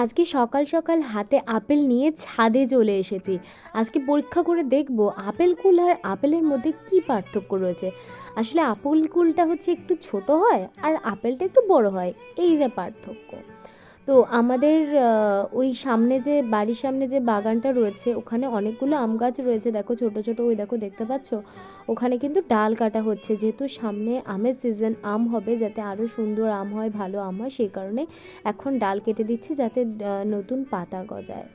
আজকে সকাল সকাল হাতে আপেল নিয়ে ছাদে চলে এসেছি। আজকে পরীক্ষা করে দেখব আপেল কুল আর আপেলের মধ্যে কি পার্থক্য রয়েছে। আসলে আপেল কুলটা হচ্ছে একটু ছোট হয় আর আপেলটা একটু বড় হয়, এই যে পার্থক্য। তো আমাদের ওই সামনে যে বাড়ির সামনে যে বাগানটা রয়েছে ওখানে অনেকগুলো আম গাছ রয়েছে, দেখো ছোট ছোট, ওই দেখো দেখতে পাচ্ছ। ওখানে কিন্তু ডাল কাটা হচ্ছে, যেহেতু সামনে আমের সিজন, আম হবে, যাতে আরও সুন্দর আম হয়, ভালো আম হয়, সেই কারণে এখন ডাল কেটে দিচ্ছে যাতে নতুন পাতা গজায়।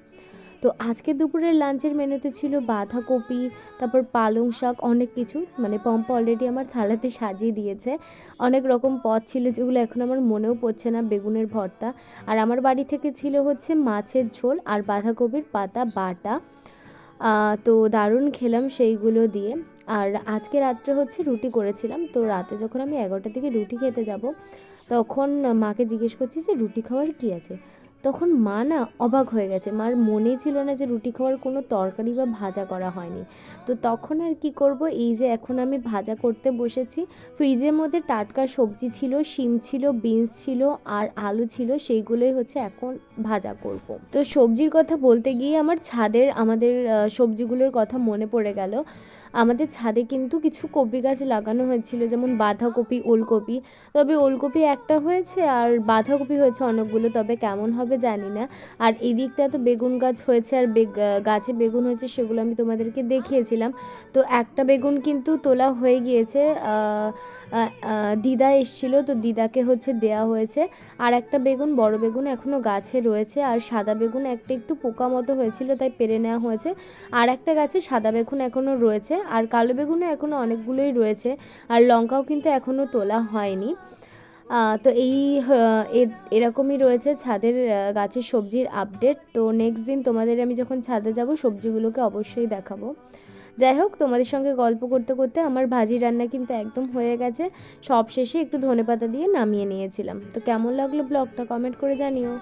তো আজকে দুপুরের লাঞ্চের মেনুতে ছিল বাঁধাকপি, তারপর পালং শাক, অনেক কিছু, মানে পম্পা অলরেডি আমার থালাতে সাজিয়ে দিয়েছে। অনেক রকম পদ ছিল যেগুলো এখন আমার মনেও পড়ছে না, বেগুনের ভর্তা। আর আমার বাড়ি থেকে ছিল হচ্ছে মাছের ঝোল আর বাঁধাকপির পাতা বাটা। তো দারুণ খেলাম সেইগুলো দিয়ে। আর আজকে রাত্রে হচ্ছে রুটি করেছিলাম, তো রাতে যখন আমি 11টার দিকে রুটি খেতে যাব, তখন মাকে জিজ্ঞেস করছি যে রুটি খাওয়ার কী আছে। তখন মা না অবাক হয়ে গেছে, মার মনেই ছিল না যে রুটি খাওয়ার কোনো তরকারি বা ভাজা করা হয়নি। তো তখন আর কি করব, এই যে এখন আমি ভাজা করতে বসেছি। ফ্রিজের মধ্যে টাটকা সবজি ছিল, শিম ছিল, বিনস ছিল আর আলু ছিল, সেইগুলোই হচ্ছে এখন ভাজা করব। তো সবজির কথা বলতে গিয়ে আমার ছাদের আমাদের সবজিগুলোর কথা মনে পড়ে গেল। আমাদের ছাদে কিন্তু কিছু কপি গাছ লাগানো হয়েছিল, যেমন বাঁধাকপি, ওলকপি। তবে ওলকপি একটা হয়েছে আর বাঁধাকপি হয়েছে অনেকগুলো, তবে কেমন হবে জানি না। আর এদিকটা তো বেগুন গাছ হয়েছে, আর গাছে বেগুন হয়েছে, সেগুলো আমি তোমাদেরকে দেখিয়েছিলাম। তো একটা বেগুন কিন্তু তোলা হয়ে গিয়েছে, দিদা এসেছিলো, তো দিদাকে হচ্ছে দেয়া হয়েছে। আর একটা বেগুন, বড় বেগুন এখনও গাছে রয়েছে, আর সাদা বেগুন একটা একটু পোকা মতো হয়েছিল, তাই পেরে নেওয়া হয়েছে। আর একটা গাছে সাদা বেগুন এখনও রয়েছে, আর কালো বেগুনও এখনও অনেকগুলোই রয়েছে। আর লঙ্কাও কিন্তু এখনও তোলা হয়নি। তো এরকমই রয়েছে ছাদের গাছের সবজির আপডেট। তো নেক্সট দিন তোমাদের আমি যখন ছাদে যাব সবজিগুলোকে অবশ্যই দেখাবো। যাই হোক, তোমাদের সঙ্গে গল্প করতে করতে আমার ভাজি রান্না কিন্তু একদম হয়ে গেছে। সব শেষে একটু ধনেপাতা দিয়ে নামিয়ে নিয়েছিলাম। তো কেমন লাগলো ব্লগটা কমেন্ট করে জানিও।